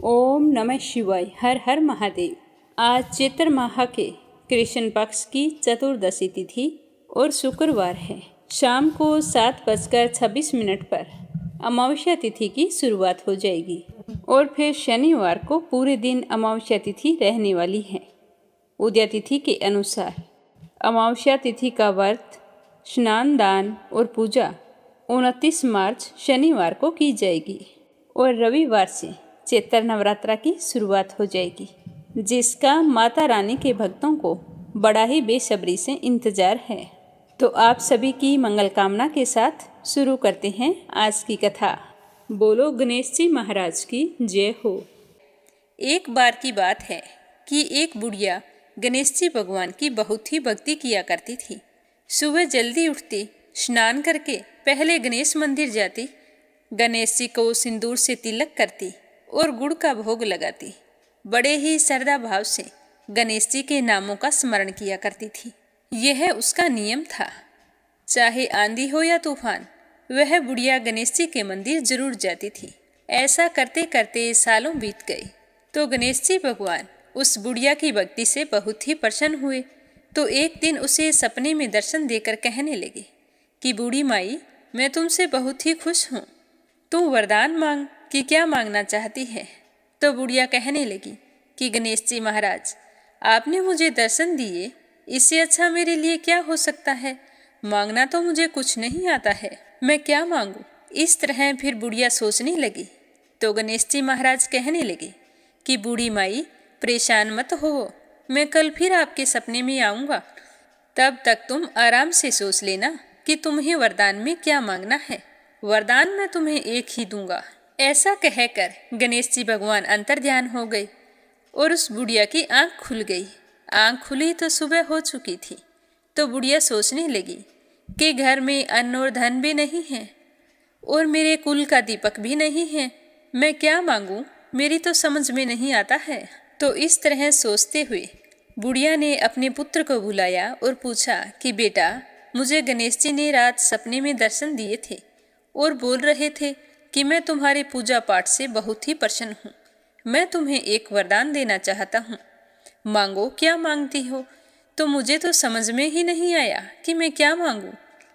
ओम नमः शिवाय। हर हर महादेव। आज चैत्र माह के कृष्ण पक्ष की चतुर्दशी तिथि और शुक्रवार है। शाम को 7:26 पर अमावस्या तिथि की शुरुआत हो जाएगी और फिर शनिवार को पूरे दिन अमावस्या तिथि रहने वाली है। उदय तिथि के अनुसार अमावस्या तिथि का व्रत, स्नान, दान और पूजा 29 मार्च शनिवार को की जाएगी और रविवार से चैत्र नवरात्रा की शुरुआत हो जाएगी, जिसका माता रानी के भक्तों को बड़ा ही बेसब्री से इंतजार है। तो आप सभी की मंगल कामना के साथ शुरू करते हैं आज की कथा। बोलो गणेश जी महाराज की जय हो। एक बार की बात है कि एक बुढ़िया गणेश जी भगवान की बहुत ही भक्ति किया करती थी। सुबह जल्दी उठती, स्नान करके पहले गणेश मंदिर जाती, गणेश जी को सिंदूर से तिलक करती और गुड़ का भोग लगाती। बड़े ही श्रद्धा भाव से गणेश जी के नामों का स्मरण किया करती थी। यह उसका नियम था। चाहे आंधी हो या तूफान, वह बुढ़िया गणेश जी के मंदिर जरूर जाती थी। ऐसा करते करते सालों बीत गए तो गणेश जी भगवान उस बुढ़िया की भक्ति से बहुत ही प्रसन्न हुए। तो एक दिन उसे सपने में दर्शन देकर कहने लगे कि बूढ़ी माई, मैं तुमसे बहुत ही खुश हूँ, तू वरदान मांग कि क्या मांगना चाहती है। तो बुढ़िया कहने लगी कि गणेश जी महाराज, आपने मुझे दर्शन दिए, इससे अच्छा मेरे लिए क्या हो सकता है। मांगना तो मुझे कुछ नहीं आता है, मैं क्या मांगू। इस तरह फिर बुढ़िया सोचने लगी। तो गणेश जी महाराज कहने लगे कि बूढ़ी माई, परेशान मत हो, मैं कल फिर आपके सपने में आऊँगा। तब तक तुम आराम से सोच लेना कि तुम्हें वरदान में क्या मांगना है। वरदान मैं तुम्हें एक ही दूंगा। ऐसा कहकर गणेश जी भगवान अंतर्ध्यान हो गए और उस बुढ़िया की आंख खुल गई। आंख खुली तो सुबह हो चुकी थी। तो बुढ़िया सोचने लगी कि घर में अन्न और धन भी नहीं है और मेरे कुल का दीपक भी नहीं है, मैं क्या मांगू, मेरी तो समझ में नहीं आता है। तो इस तरह सोचते हुए बुढ़िया ने अपने पुत्र को बुलाया और पूछा कि बेटा, मुझे गणेश जी ने रात सपने में दर्शन दिए थे और बोल रहे थे कि मैं तुम्हारे पूजा पाठ से बहुत ही प्रसन्न हूँ। मैं तुम्हें एक वरदान देना चाहता हूँ, मांगो, क्या मांगती हो। तो मुझे तो समझ में ही नहीं आया कि मैं क्या मांगू।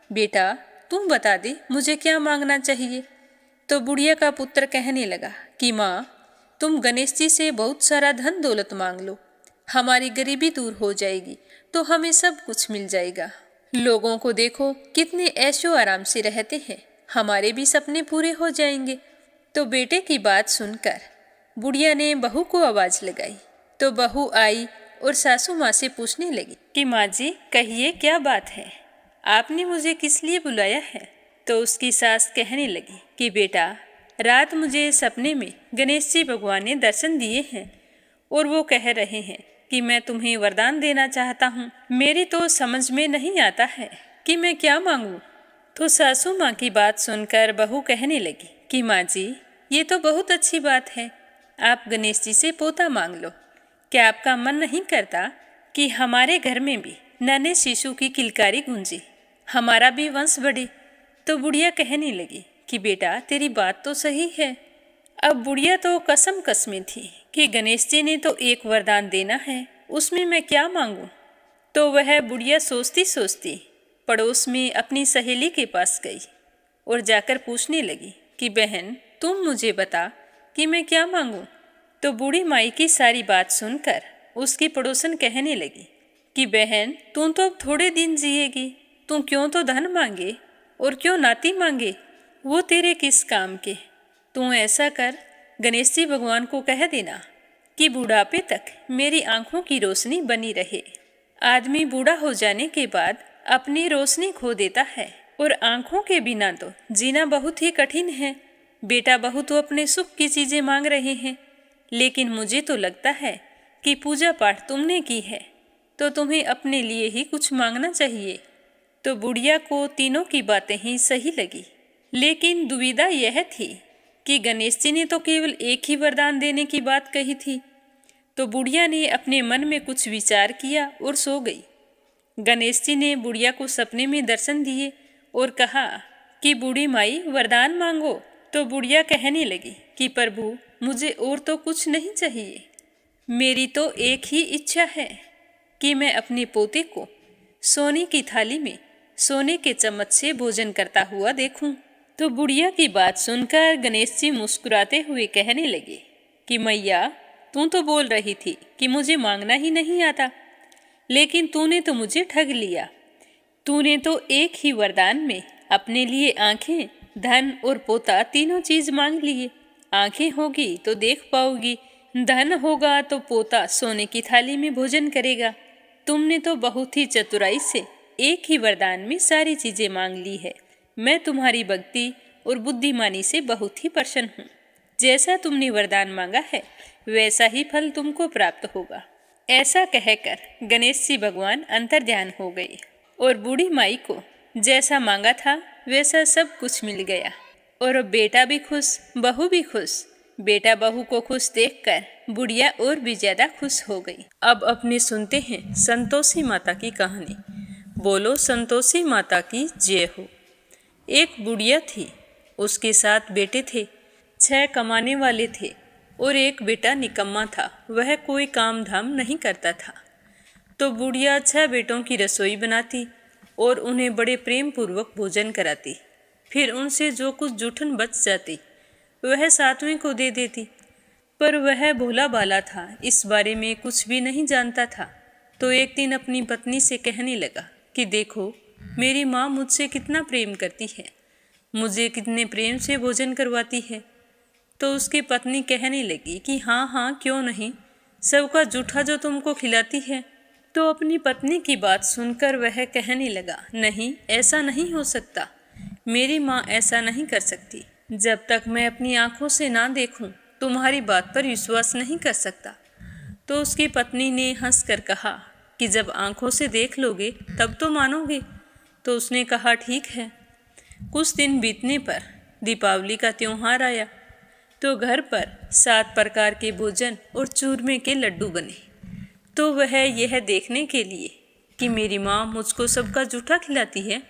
बेटा, तुम बता दे मुझे क्या मांगना चाहिए। तो बुढ़िया का पुत्र कहने लगा कि माँ, तुम गणेश जी से बहुत सारा धन दौलत मांग लो, हमारी गरीबी दूर हो जाएगी, तो हमें सब कुछ मिल जाएगा। लोगों को देखो कितने ऐशो आराम से रहते हैं, हमारे भी सपने पूरे हो जाएंगे। तो बेटे की बात सुनकर बुढ़िया ने बहू को आवाज लगाई। तो बहू आई और सासू माँ से पूछने लगी कि माँ जी, कहिए क्या बात है, आपने मुझे किस लिए बुलाया है। तो उसकी सास कहने लगी कि बेटा, रात मुझे सपने में गणेश जी भगवान ने दर्शन दिए हैं और वो कह रहे हैं कि मैं तुम्हें वरदान देना चाहता हूँ। मेरी तो समझ में नहीं आता है कि मैं क्या मांगू। तो सासू माँ की बात सुनकर बहू कहने लगी कि माँ जी, ये तो बहुत अच्छी बात है, आप गणेश जी से पोता मांग लो। क्या आपका मन नहीं करता कि हमारे घर में भी नन्हे शिशु की किलकारी गूंजे, हमारा भी वंश बढ़े। तो बुढ़िया कहने लगी कि बेटा, तेरी बात तो सही है। अब बुढ़िया तो कसम कसमें थी कि गणेश जी ने तो एक वरदान देना है, उसमें मैं क्या मांगू। तो वह बुढ़िया सोचती सोचती पड़ोस में अपनी सहेली के पास गई और जाकर पूछने लगी कि बहन, तुम मुझे बता कि मैं क्या मांगू। तो बूढ़ी माई की सारी बात सुनकर उसकी पड़ोसन कहने लगी कि बहन, तू तो अब थोड़े दिन जिएगी, तू क्यों तो धन मांगे और क्यों नाती मांगे, वो तेरे किस काम के। तू ऐसा कर, गणेश जी भगवान को कह देना कि बुढ़ापे तक मेरी आंखों की रोशनी बनी रहे। आदमी बूढ़ा हो जाने के बाद अपनी रोशनी खो देता है और आंखों के बिना तो जीना बहुत ही कठिन है। बेटा, बहू तो अपने सुख की चीजें मांग रहे हैं, लेकिन मुझे तो लगता है कि पूजा पाठ तुमने की है तो तुम्हें अपने लिए ही कुछ मांगना चाहिए। तो बुढ़िया को तीनों की बातें ही सही लगी, लेकिन दुविधा यह थी कि गणेश जी ने तो केवल एक ही वरदान देने की बात कही थी। तो बुढ़िया ने अपने मन में कुछ विचार किया और सो गई। गणेश जी ने बुढ़िया को सपने में दर्शन दिए और कहा कि बूढ़ी माई, वरदान मांगो। तो बुढ़िया कहने लगी कि प्रभु, मुझे और तो कुछ नहीं चाहिए। मेरी तो एक ही इच्छा है कि मैं अपने पोते को सोने की थाली में सोने के चम्मच से भोजन करता हुआ देखूं। तो बुढ़िया की बात सुनकर गणेश जी मुस्कुराते हुए कहने लगे कि मैया, तू तो बोल रही थी कि मुझे मांगना ही नहीं आता, लेकिन तूने तो मुझे ठग लिया। तूने तो एक ही वरदान में अपने लिए आंखें, धन और पोता तीनों चीज मांग लिए। आंखें होगी तो देख पाओगी, धन होगा तो पोता सोने की थाली में भोजन करेगा। तुमने तो बहुत ही चतुराई से एक ही वरदान में सारी चीजें मांग ली है। मैं तुम्हारी भक्ति और बुद्धिमानी से बहुत ही प्रसन्न हूँ। जैसा तुमने वरदान मांगा है वैसा ही फल तुमको प्राप्त होगा। ऐसा कहकर गणेश जी भगवान अंतर्ध्यान हो गए और बूढ़ी माई को जैसा मांगा था वैसा सब कुछ मिल गया। और अब बेटा भी खुश, बहू भी खुश। बेटा बहू को खुश देखकर बुढ़िया और भी ज्यादा खुश हो गई। अब अपने सुनते हैं संतोषी माता की कहानी। बोलो संतोषी माता की जय हो। एक बुढ़िया थी, उसके 7 बेटे थे। 6 कमाने वाले थे और एक बेटा निकम्मा था, वह कोई काम धाम नहीं करता था। तो बुढ़िया 6 बेटों की रसोई बनाती और उन्हें बड़े प्रेम पूर्वक भोजन कराती। फिर उनसे जो कुछ जूठन बच जाती वह 7वें को दे देती। पर वह भोला भाला था, इस बारे में कुछ भी नहीं जानता था। तो एक दिन अपनी पत्नी से कहने लगा कि देखो, मेरी माँ मुझसे कितना प्रेम करती है, मुझे कितने प्रेम से भोजन करवाती है। तो उसकी पत्नी कहने लगी कि हाँ हाँ, क्यों नहीं, सबका जूठा जो तुमको खिलाती है। तो अपनी पत्नी की बात सुनकर वह कहने लगा, नहीं, ऐसा नहीं हो सकता, मेरी माँ ऐसा नहीं कर सकती। जब तक मैं अपनी आंखों से ना देखूं, तुम्हारी बात पर विश्वास नहीं कर सकता। तो उसकी पत्नी ने हंसकर कहा कि जब आंखों से देख लोगे तब तो मानोगे। तो उसने कहा ठीक है। कुछ दिन बीतने पर दीपावली का त्योहार आया। तो घर पर 7 प्रकार के भोजन और चूरमे के लड्डू बने। तो वह यह देखने के लिए कि मेरी माँ मुझको सबका जूठा खिलाती है,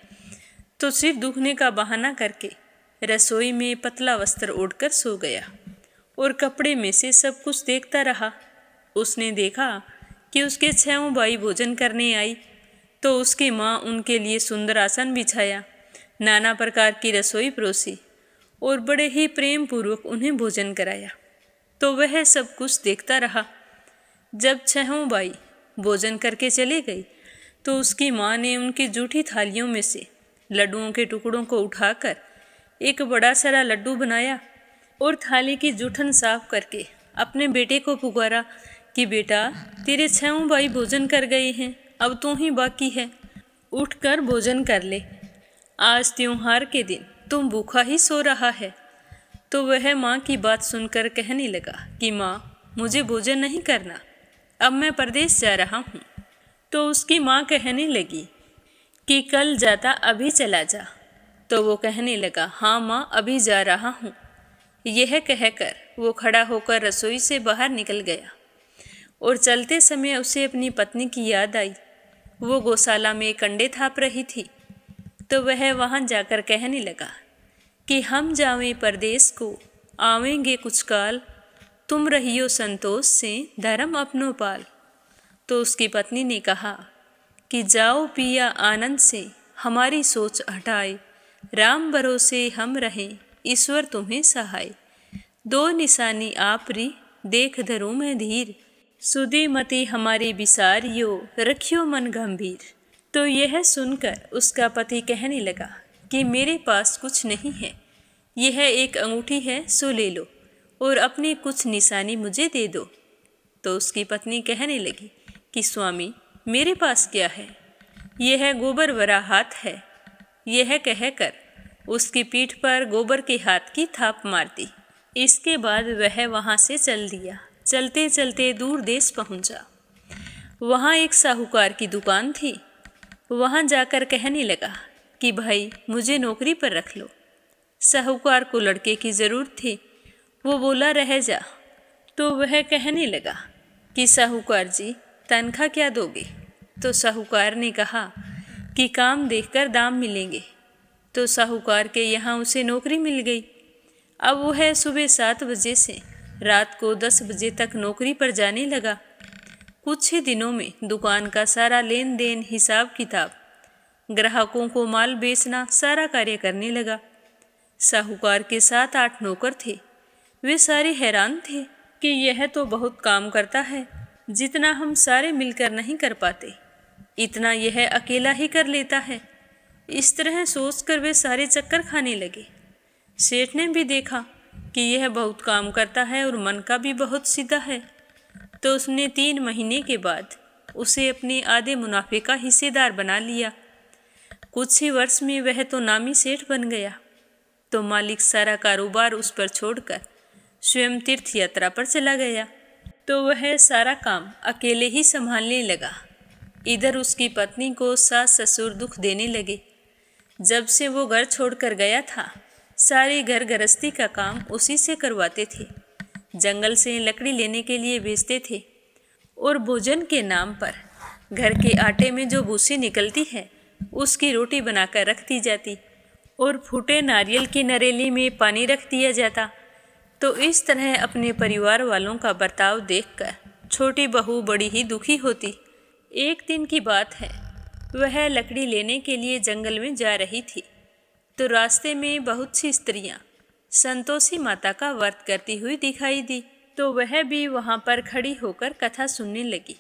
तो सिर दुखने का बहाना करके रसोई में पतला वस्त्र ओढ़कर सो गया और कपड़े में से सब कुछ देखता रहा। उसने देखा कि उसके 6 भाई भोजन करने आई। तो उसकी माँ उनके लिए सुंदर आसन बिछाया, नाना प्रकार की रसोई परोसी और बड़े ही प्रेम पूर्वक उन्हें भोजन कराया। तो वह सब कुछ देखता रहा। जब 6 भाई भोजन करके चले गए तो उसकी माँ ने उनकी जूठी थालियों में से लड्डुओं के टुकड़ों को उठाकर एक बड़ा सारा लड्डू बनाया और थाली की जूठन साफ करके अपने बेटे को पुकारा कि बेटा, तेरे 6 भाई भोजन कर गए हैं, अब तू ही बाकी है, उठकर भोजन कर ले। आज त्योहार के दिन तुम भूखा ही सो रहा है। तो वह माँ की बात सुनकर कहने लगा कि माँ, मुझे भोजन नहीं करना, अब मैं परदेश जा रहा हूँ। तो उसकी माँ कहने लगी कि कल जाता अभी चला जा। तो वो कहने लगा, हाँ माँ, अभी जा रहा हूँ। यह कहकर वो खड़ा होकर रसोई से बाहर निकल गया और चलते समय उसे अपनी पत्नी की याद आई। वो गौशाला में कंडे थाप रही थी। तो वह वहाँ जाकर कहने लगा कि हम जावें परदेश को, आवेंगे कुछ काल, तुम रहियो संतोष से धर्म अपनो पाल। तो उसकी पत्नी ने कहा कि जाओ पिया आनंद से, हमारी सोच हटाए, राम भरोसे हम रहें, ईश्वर तुम्हें सहाय। 2 निशानी आपरी, देख धरूं मैं धीर, सुधी मति हमारे बिसारियो, रखियो मन गंभीर। तो यह सुनकर उसका पति कहने लगा कि मेरे पास कुछ नहीं है, यह एक अंगूठी है, सो ले लो और अपनी कुछ निशानी मुझे दे दो। तो उसकी पत्नी कहने लगी कि स्वामी, मेरे पास क्या है, यह गोबर भरा हाथ है। यह कहकर उसकी पीठ पर गोबर के हाथ की थाप मार दी। इसके बाद वह वहाँ से चल दिया। चलते चलते दूर देश पहुँचा। वहाँ एक साहूकार की दुकान थी। वहाँ जाकर कहने लगा कि भाई, मुझे नौकरी पर रख लो। साहूकार को लड़के की ज़रूरत थी। वो बोला, रह जा। तो वह कहने लगा कि साहूकार जी, तनख्वाह क्या दोगे? तो साहूकार ने कहा कि काम देखकर दाम मिलेंगे। तो साहूकार के यहाँ उसे नौकरी मिल गई। अब वह सुबह 7 बजे से रात को 10 बजे तक नौकरी पर जाने लगा। कुछ ही दिनों में दुकान का सारा लेन देन, हिसाब किताब, ग्राहकों को माल बेचना, सारा कार्य करने लगा। साहूकार के 7-8 नौकर थे। वे सारे हैरान थे कि यह तो बहुत काम करता है, जितना हम सारे मिलकर नहीं कर पाते, इतना यह अकेला ही कर लेता है। इस तरह सोचकर वे सारे चक्कर खाने लगे। सेठ ने भी देखा कि यह बहुत काम करता है और मन का भी बहुत सीधा है, तो उसने 3 महीने के बाद उसे अपने आधे मुनाफे का हिस्सेदार बना लिया। कुछ ही वर्ष में वह तो नामी सेठ बन गया। तो मालिक सारा कारोबार उस पर छोड़कर स्वयं तीर्थ यात्रा पर चला गया, तो वह सारा काम अकेले ही संभालने लगा। इधर उसकी पत्नी को सास ससुर दुख देने लगे। जब से वो घर छोड़कर गया था, सारे घर गृहस्थी का काम उसी से करवाते थे। जंगल से लकड़ी लेने के लिए भेजते थे और भोजन के नाम पर घर के आटे में जो भूसी निकलती है उसकी रोटी बनाकर रख दी जाती और फूटे नारियल की नरेली में पानी रख दिया जाता। तो इस तरह अपने परिवार वालों का बर्ताव देखकर छोटी बहू बड़ी ही दुखी होती। एक दिन की बात है, वह लकड़ी लेने के लिए जंगल में जा रही थी, तो रास्ते में बहुत सी स्त्रियां संतोषी माता का व्रत करती हुई दिखाई दी। तो वह भी वहां पर खड़ी होकर कथा सुनने लगी।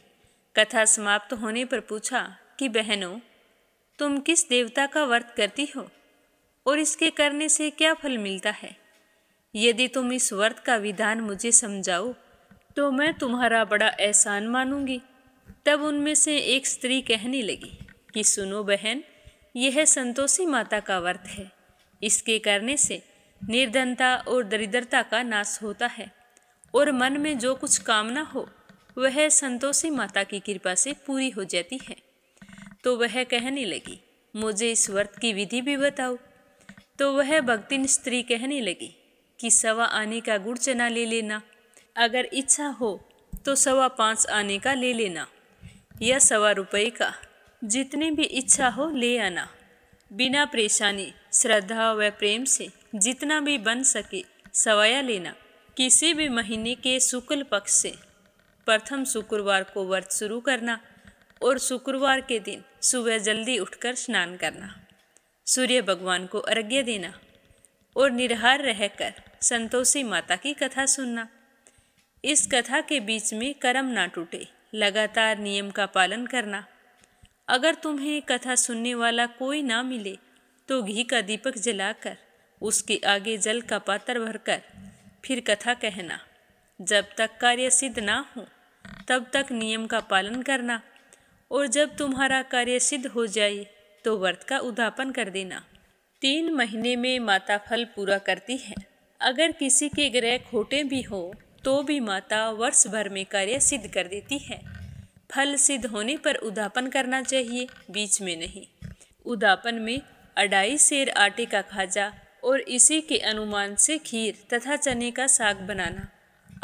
कथा समाप्त होने पर पूछा कि बहनों, तुम किस देवता का व्रत करती हो और इसके करने से क्या फल मिलता है? यदि तुम इस व्रत का विधान मुझे समझाओ तो मैं तुम्हारा बड़ा एहसान मानूंगी। तब उनमें से एक स्त्री कहने लगी कि सुनो बहन, यह संतोषी माता का व्रत है। इसके करने से निर्धनता और दरिद्रता का नाश होता है और मन में जो कुछ कामना हो वह संतोषी माता की कृपा से पूरी हो जाती है। तो वह कहने लगी, मुझे इस व्रत की विधि भी बताओ। तो वह भक्तिन स्त्री कहने लगी कि 1.25 आने का गुड़ चना ले लेना, अगर इच्छा हो तो 5.25 आने का ले लेना, या 1.25 रुपये का, जितनी भी इच्छा हो ले आना। बिना परेशानी, श्रद्धा व प्रेम से जितना भी बन सके सवाया लेना। किसी भी महीने के शुक्ल पक्ष से प्रथम शुक्रवार को व्रत शुरू करना और शुक्रवार के दिन सुबह जल्दी उठकर स्नान करना, सूर्य भगवान को अर्घ्य देना और निराहार रहकर संतोषी माता की कथा सुनना। इस कथा के बीच में कर्म ना टूटे, लगातार नियम का पालन करना। अगर तुम्हें कथा सुनने वाला कोई ना मिले तो घी का दीपक जलाकर उसके आगे जल का पात्र भरकर फिर कथा कहना। जब तक कार्य सिद्ध ना हो तब तक नियम का पालन करना और जब तुम्हारा कार्य सिद्ध हो जाए तो व्रत का उद्यापन कर देना। 3 महीने में माता फल पूरा करती है। अगर किसी के ग्रह खोटे भी हो तो भी माता वर्ष भर में कार्य सिद्ध कर देती है। फल सिद्ध होने पर उद्यापन करना चाहिए, बीच में नहीं। उद्यापन में 2.5 सेर आटे का खाजा और इसी के अनुमान से खीर तथा चने का साग बनाना,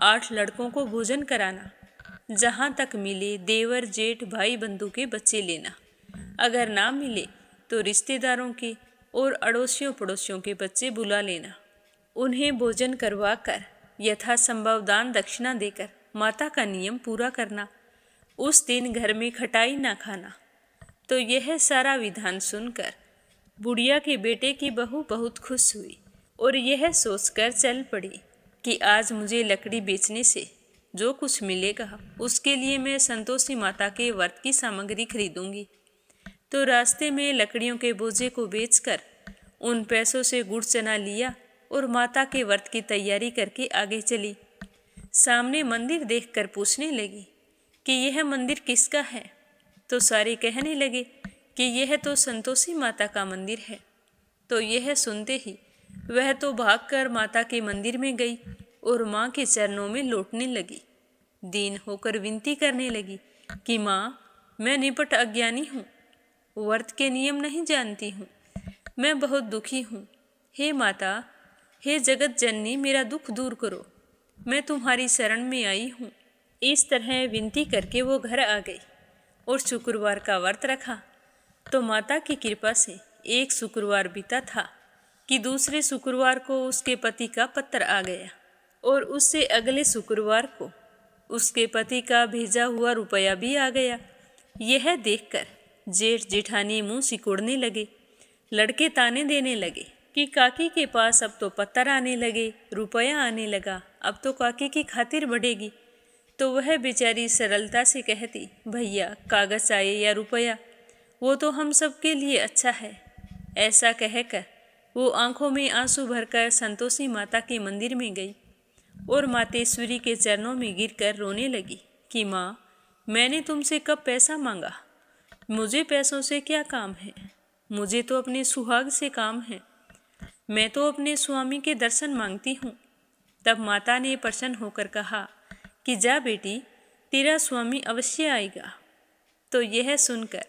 8 लड़कों को भोजन कराना, जहाँ तक मिले देवर जेठ भाई बंधु के बच्चे लेना, अगर ना मिले तो रिश्तेदारों के और अड़ोसियों पड़ोसियों के बच्चे बुला लेना। उन्हें भोजन करवाकर यथासंभव दान दक्षिणा देकर माता का नियम पूरा करना। उस दिन घर में खटाई ना खाना। तो यह सारा विधान सुनकर बुढ़िया के बेटे की बहू बहुत खुश हुई और यह सोचकर चल पड़ी कि आज मुझे लकड़ी बेचने से जो कुछ मिलेगा उसके लिए मैं संतोषी माता के व्रत की सामग्री खरीदूंगी। तो रास्ते में लकड़ियों के बोझे को बेचकर उन पैसों से गुड़ चना लिया और माता के व्रत की तैयारी करके आगे चली। सामने मंदिर देखकर पूछने लगी कि यह मंदिर किसका है? तो सारे कहने लगे कि यह तो संतोषी माता का मंदिर है। तो यह सुनते ही वह तो भागकर माता के मंदिर में गई और माँ के चरणों में लौटने लगी। दीन होकर विनती करने लगी कि माँ, मैं निपट अज्ञानी हूँ, व्रत के नियम नहीं जानती हूँ, मैं बहुत दुखी हूँ। हे माता, हे जगत जननी, मेरा दुख दूर करो, मैं तुम्हारी शरण में आई हूँ। इस तरह विनती करके वो घर आ गई और शुक्रवार का व्रत रखा। तो माता की कृपा से एक शुक्रवार बीता था कि दूसरे शुक्रवार को उसके पति का पत्र आ गया और उससे अगले शुक्रवार को उसके पति का भेजा हुआ रुपया भी आ गया। यह देखकर जेठ जेठानी मुंह सिकोड़ने लगे। लड़के ताने देने लगे कि काकी के पास अब तो पत्थर आने लगे, रुपया आने लगा, अब तो काकी की खातिर बढ़ेगी। तो वह बेचारी सरलता से कहती, भैया कागज आए या रुपया, वो तो हम सब के लिए अच्छा है। ऐसा कहकर वो आंखों में आंसू भरकर संतोषी माता के मंदिर में गई और मातेश्वरी के चरणों में गिरकर रोने लगी कि माँ, मैंने तुमसे कब पैसा मांगा? मुझे पैसों से क्या काम है? मुझे तो अपने सुहाग से काम है। मैं तो अपने स्वामी के दर्शन मांगती हूँ। तब माता ने प्रसन्न होकर कहा कि जा बेटी, तेरा स्वामी अवश्य आएगा। तो यह सुनकर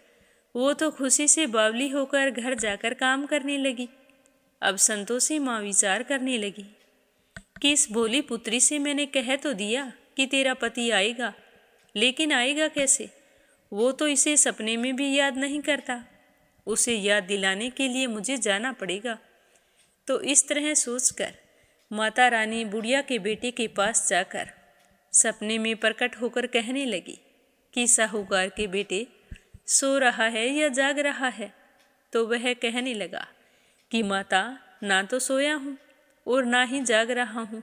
वो तो खुशी से बावली होकर घर जाकर काम करने लगी। अब संतोषी माँ विचार करने लगी कि इस भोली पुत्री से मैंने कह तो दिया कि तेरा पति आएगा, लेकिन आएगा कैसे? वो तो इसे सपने में भी याद नहीं करता। उसे याद दिलाने के लिए मुझे जाना पड़ेगा। तो इस तरह सोचकर माता रानी बुढ़िया के बेटे के पास जाकर सपने में प्रकट होकर कहने लगी कि साहूकार के बेटे सो रहा है या जाग रहा है? तो वह कहने लगा कि माता, ना तो सोया हूँ और ना ही जाग रहा हूँ,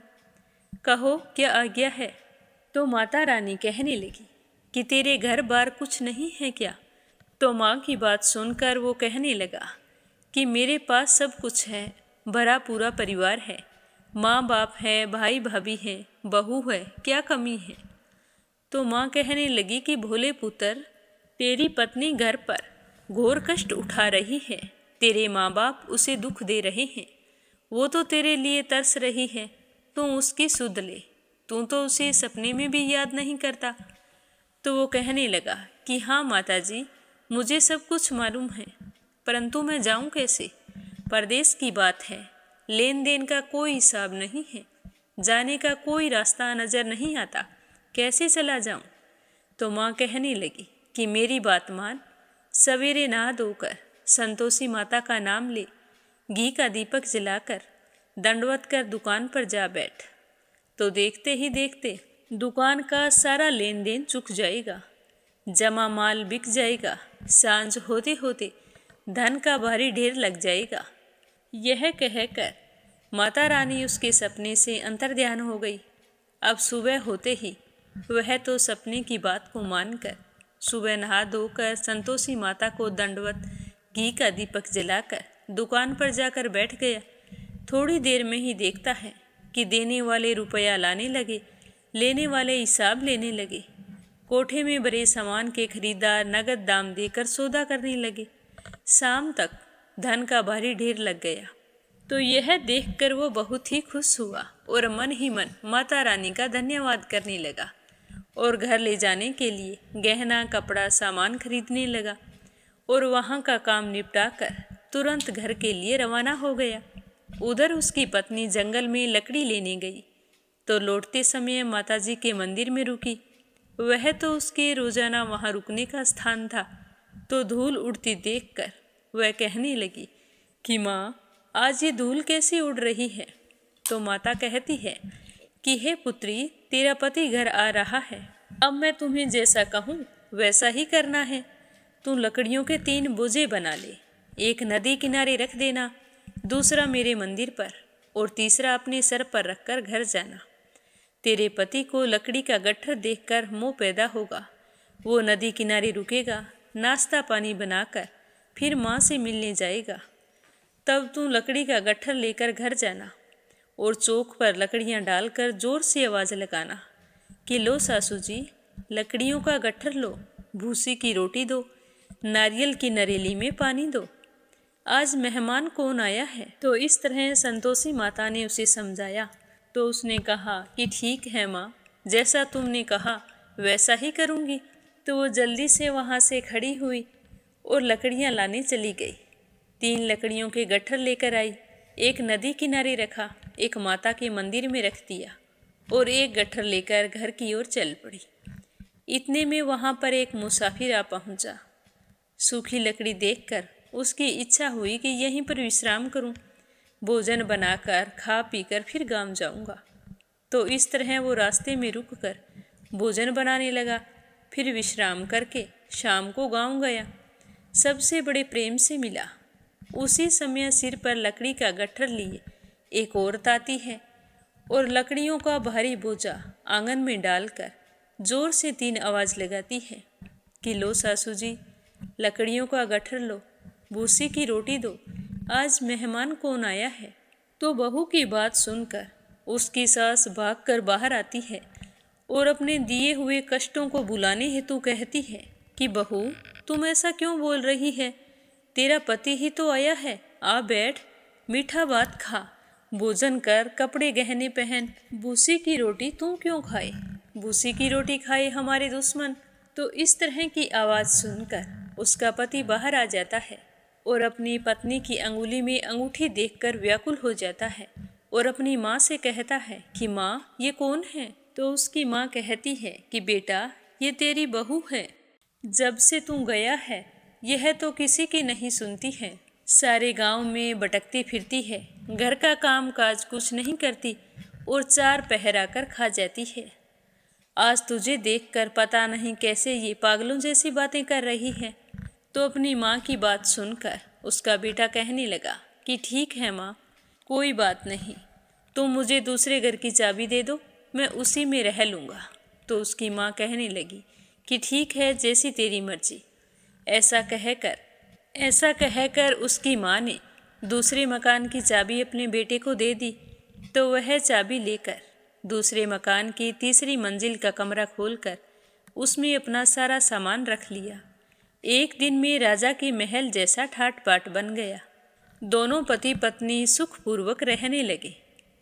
कहो क्या आज्ञा है? तो माता रानी कहने लगी कि तेरे घर बार कुछ नहीं है क्या? तो माँ की बात सुनकर वो कहने लगा कि मेरे पास सब कुछ है, भरा पूरा परिवार है, माँ बाप है, भाई भाभी हैं, बहू है, क्या कमी है? तो माँ कहने लगी कि भोले पुत्र, तेरी पत्नी घर पर घोर कष्ट उठा रही है, तेरे माँ बाप उसे दुख दे रहे हैं, वो तो तेरे लिए तरस रही है, तू उसकी सुध ले, तू तो उसे सपने में भी याद नहीं करता। तो वो कहने लगा कि हाँ माता जी, मुझे सब कुछ मालूम है, परंतु मैं जाऊँ कैसे? परदेश की बात है, लेन देन का कोई हिसाब नहीं है, जाने का कोई रास्ता नज़र नहीं आता, कैसे चला जाऊँ? तो माँ कहने लगी कि मेरी बात मान, सवेरे नहा धोकर संतोषी माता का नाम ले, घी का दीपक जलाकर दंडवत कर दुकान पर जा बैठ। तो देखते ही देखते दुकान का सारा लेन देन चुक जाएगा, जमा माल बिक जाएगा, सांझ होते होते धन का भारी ढेर लग जाएगा। यह कहकर माता रानी उसके सपने से अंतर्ध्यान हो गई। अब सुबह होते ही वह तो सपने की बात को मानकर सुबह नहा धोकर संतोषी माता को दंडवत घी का दीपक जलाकर दुकान पर जाकर बैठ गया। थोड़ी देर में ही देखता है कि देने वाले रुपया लाने लगे, लेने वाले हिसाब लेने लगे। कोठे में भरे सामान के खरीदार नगद दाम देकर सौदा करने लगे। शाम तक धन का भारी ढेर लग गया। तो यह देखकर वो बहुत ही खुश हुआ और मन ही मन माता रानी का धन्यवाद करने लगा और घर ले जाने के लिए गहना कपड़ा सामान खरीदने लगा और वहाँ का काम निपटा कर तुरंत घर के लिए रवाना हो गया। उधर उसकी पत्नी जंगल में लकड़ी लेने गई तो लौटते समय माताजी के मंदिर में रुकी। वह तो उसके रोजाना वहाँ रुकने का स्थान था। तो धूल उड़ती देखकर वह कहने लगी कि माँ, आज ये धूल कैसे उड़ रही है? तो माता कहती है कि हे पुत्री, तेरा पति घर आ रहा है, अब मैं तुम्हें जैसा कहूँ वैसा ही करना है। तू लकड़ियों के 3 बोझे बना ले, एक नदी किनारे रख देना, दूसरा मेरे मंदिर पर और तीसरा अपने सर पर रखकर घर जाना। तेरे पति को लकड़ी का गट्ठर देखकर मोह पैदा होगा, वो नदी किनारे रुकेगा, नाश्ता पानी बनाकर फिर माँ से मिलने जाएगा। तब तू लकड़ी का गट्ठर लेकर घर जाना और चौक पर लकड़ियाँ डालकर जोर से आवाज़ लगाना कि लो सासू जी, लकड़ियों का गट्ठर लो, भूसी की रोटी दो, नारियल की नरेली में पानी दो, आज मेहमान कौन आया है। तो इस तरह संतोषी माता ने उसे समझाया। तो उसने कहा कि ठीक है माँ, जैसा तुमने कहा वैसा ही करूँगी। तो वो जल्दी से वहाँ से खड़ी हुई और लकड़ियाँ लाने चली गई। 3 लकड़ियों के गट्ठर लेकर आई, एक नदी किनारे रखा, एक माता के मंदिर में रख दिया और एक गट्ठर लेकर घर की ओर चल पड़ी। इतने में वहाँ पर एक मुसाफिर आ पहुँचा। सूखी लकड़ी देखकर उसकी इच्छा हुई कि यहीं पर विश्राम करूं, भोजन बनाकर खा पीकर फिर गांव जाऊंगा। तो इस तरह वो रास्ते में रुककर भोजन बनाने लगा। फिर विश्राम करके शाम को गांव गया, सबसे बड़े प्रेम से मिला। उसी समय सिर पर लकड़ी का गट्ठर लिए एक औरत आती है और लकड़ियों का भारी बोझा आंगन में डालकर जोर से 3 आवाज़ लगाती है कि लो सासू जी, लकड़ियों का गट्ठर लो, भूसी की रोटी दो, आज मेहमान कौन आया है। तो बहू की बात सुनकर उसकी सास भागकर बाहर आती है और अपने दिए हुए कष्टों को भुलाने हेतु कहती है कि बहू, तुम ऐसा क्यों बोल रही है, तेरा पति ही तो आया है, आ बैठ, मीठा भात खा, भोजन कर, कपड़े गहने पहन, भूसी की रोटी तू क्यों खाए, भूसी की रोटी खाए हमारे दुश्मन। तो इस तरह की आवाज़ सुनकर उसका पति बाहर आ जाता है और अपनी पत्नी की अंगुली में अंगूठी देखकर व्याकुल हो जाता है और अपनी माँ से कहता है कि माँ, ये कौन है। तो उसकी माँ कहती है कि बेटा, ये तेरी बहू है, जब से तू गया है यह तो किसी की नहीं सुनती है, सारे गांव में भटकती फिरती है, घर का काम काज कुछ नहीं करती और 4 पहर आकर खा जाती है। आज तुझे देखकर पता नहीं कैसे ये पागलों जैसी बातें कर रही है। तो अपनी माँ की बात सुनकर उसका बेटा कहने लगा कि ठीक है माँ, कोई बात नहीं, तुम मुझे दूसरे घर की चाबी दे दो, मैं उसी में रह लूँगा। तो उसकी माँ कहने लगी कि ठीक है, जैसी तेरी मर्जी। ऐसा कहकर उसकी माँ ने दूसरे मकान की चाबी अपने बेटे को दे दी। तो वह चाबी लेकर दूसरे मकान की तीसरी मंजिल का कमरा खोलकर उसमें अपना सारा सामान रख लिया। एक दिन में राजा के महल जैसा ठाट बाट बन गया। दोनों पति पत्नी सुखपूर्वक रहने लगे।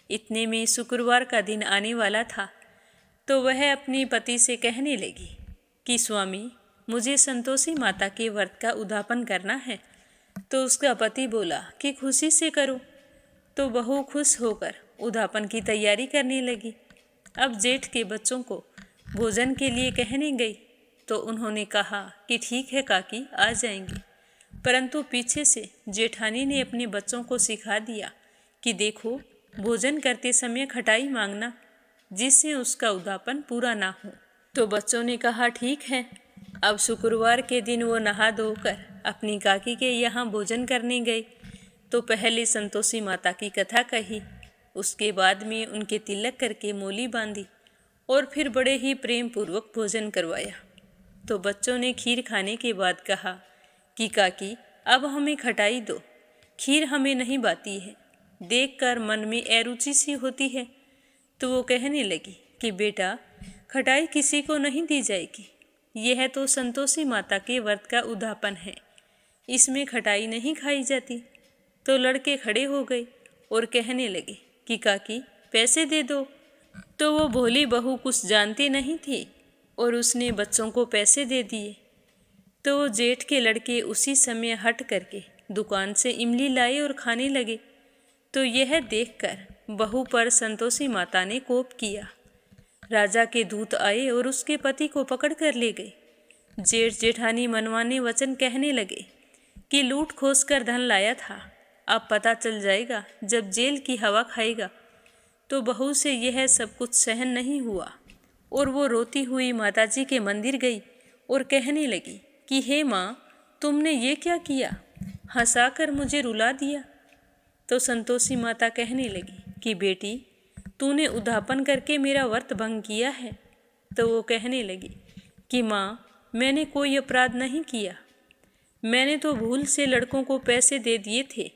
इतने में शुक्रवार का दिन आने वाला था। तो वह अपने पति से कहने लगी कि स्वामी, मुझे संतोषी माता के व्रत का उद्यापन करना है। तो उसका पति बोला कि खुशी से करो। तो बहू खुश होकर उद्यापन की तैयारी करने लगी। अब जेठ के बच्चों को भोजन के लिए कहने गई तो उन्होंने कहा कि ठीक है काकी, आ जाएंगे। परंतु पीछे से जेठानी ने अपने बच्चों को सिखा दिया कि देखो, भोजन करते समय खटाई मांगना, जिससे उसका उद्यापन पूरा ना हो। तो बच्चों ने कहा ठीक है। अब शुक्रवार के दिन वो नहा धोकर अपनी काकी के यहाँ भोजन करने गए। तो पहले संतोषी माता की कथा कही, उसके बाद में उनके तिलक करके मोली बांधी और फिर बड़े ही प्रेम पूर्वक भोजन करवाया। तो बच्चों ने खीर खाने के बाद कहा कि काकी, अब हमें खटाई दो, खीर हमें नहीं भाती है, देखकर मन में अरुचि सी होती है। तो वो कहने लगी कि बेटा, खटाई किसी को नहीं दी जाएगी, यह तो संतोषी माता के व्रत का उद्यापन है, इसमें खटाई नहीं खाई जाती। तो लड़के खड़े हो गए और कहने लगे कि काकी, पैसे दे दो। तो वो भोली बहू कुछ जानती नहीं थी और उसने बच्चों को पैसे दे दिए। तो वो जेठ के लड़के उसी समय हट करके दुकान से इमली लाए और खाने लगे। तो यह देखकर बहू पर संतोषी माता ने कोप किया। राजा के दूत आए और उसके पति को पकड़ कर ले गए। जेठ जेठानी मनमाने वचन कहने लगे कि लूट खोस कर धन लाया था, अब पता चल जाएगा जब जेल की हवा खाएगा। तो बहू से यह सब कुछ सहन नहीं हुआ और वो रोती हुई माताजी के मंदिर गई और कहने लगी कि हे माँ, तुमने ये क्या किया, हंसाकर मुझे रुला दिया। तो संतोषी माता कहने लगी कि बेटी, तूने उद्यापन करके मेरा व्रत भंग किया है। तो वो कहने लगी कि माँ, मैंने कोई अपराध नहीं किया, मैंने तो भूल से लड़कों को पैसे दे दिए थे,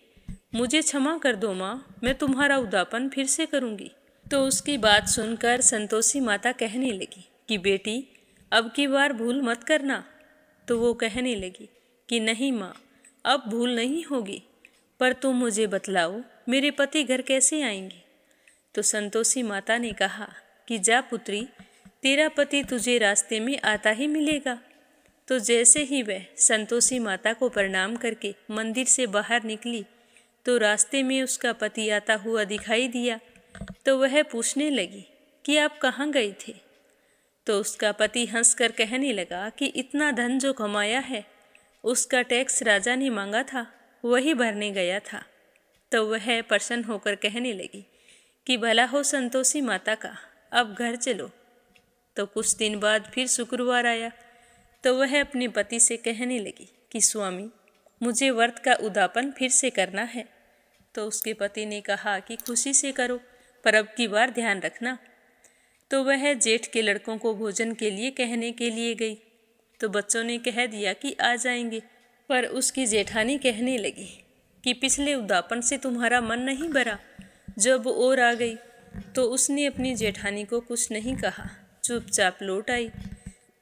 मुझे क्षमा कर दो माँ, मैं तुम्हारा उद्यापन फिर से करूँगी। तो उसकी बात सुनकर संतोषी माता कहने लगी कि बेटी, अब की बार भूल मत करना। तो वो कहने लगी कि नहीं माँ, अब भूल नहीं होगी, पर तुम मुझे बतलाओ मेरे पति घर कैसे आएंगे। तो संतोषी माता ने कहा कि जा पुत्री, तेरा पति तुझे रास्ते में आता ही मिलेगा। तो जैसे ही वह संतोषी माता को प्रणाम करके मंदिर से बाहर निकली तो रास्ते में उसका पति आता हुआ दिखाई दिया। तो वह पूछने लगी कि आप कहाँ गए थे। तो उसका पति हंसकर कहने लगा कि इतना धन जो कमाया है उसका टैक्स राजा ने मांगा था, वही भरने गया था। तो वह प्रसन्न होकर कहने लगी कि भला हो संतोषी माता का, अब घर चलो। तो कुछ दिन बाद फिर शुक्रवार आया तो वह अपने पति से कहने लगी कि स्वामी, मुझे व्रत का उद्यापन फिर से करना है। तो उसके पति ने कहा कि खुशी से करो, पर अब की बार ध्यान रखना। तो वह जेठ के लड़कों को भोजन के लिए कहने के लिए गई। तो बच्चों ने कह दिया कि आ जाएंगे, पर उसकी जेठानी कहने लगी कि पिछले उद्यापन से तुम्हारा मन नहीं भरा। जब और आ गई तो उसने अपनी जेठानी को कुछ नहीं कहा, चुपचाप लौट आई।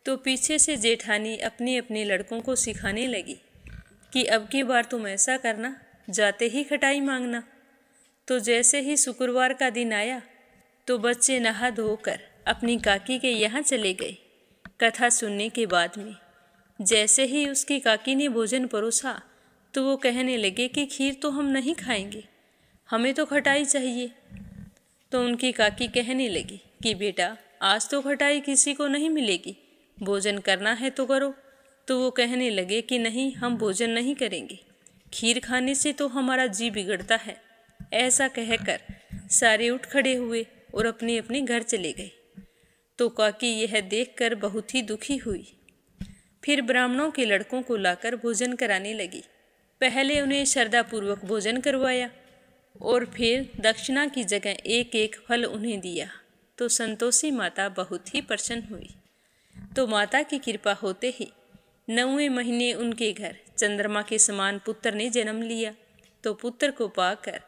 तो पीछे से जेठानी अपने अपने लड़कों को सिखाने लगी कि अब की बार तुम ऐसा करना, जाते ही खटाई मांगना। तो जैसे ही शुक्रवार का दिन आया तो बच्चे नहा धोकर अपनी काकी के यहाँ चले गए। कथा सुनने के बाद में जैसे ही उसकी काकी ने भोजन परोसा तो वो कहने लगे कि खीर तो हम नहीं खाएंगे, हमें तो खटाई चाहिए। तो उनकी काकी कहने लगी कि बेटा, आज तो खटाई किसी को नहीं मिलेगी, भोजन करना है तो करो। तो वो कहने लगे कि नहीं, हम भोजन नहीं करेंगे, खीर खाने से तो हमारा जी बिगड़ता है। ऐसा कहकर सारे उठ खड़े हुए और अपने अपने घर चले गए। तो काकी यह देखकर बहुत ही दुखी हुई। फिर ब्राह्मणों के लड़कों को लाकर भोजन कराने लगी। पहले उन्हें श्रद्धापूर्वक भोजन करवाया और फिर दक्षिणा की जगह एक एक फल उन्हें दिया। तो संतोषी माता बहुत ही प्रसन्न हुई। तो माता की कृपा होते ही 9वें महीने उनके घर चंद्रमा के समान पुत्र ने जन्म लिया। तो पुत्र को पाकर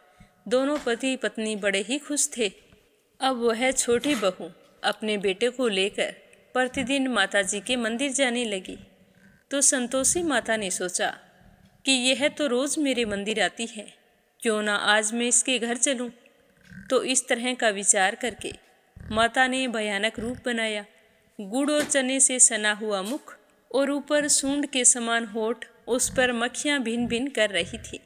दोनों पति पत्नी बड़े ही खुश थे। अब वह छोटी बहू अपने बेटे को लेकर प्रतिदिन माताजी के मंदिर जाने लगी। तो संतोषी माता ने सोचा कि यह तो रोज़ मेरे मंदिर आती है, क्यों ना आज मैं इसके घर चलूं। तो इस तरह का विचार करके माता ने भयानक रूप बनाया। गुड़ और चने से सना हुआ मुख और ऊपर सूंड के समान होठ, उस पर मक्खियाँ भिन भिन कर रही थी।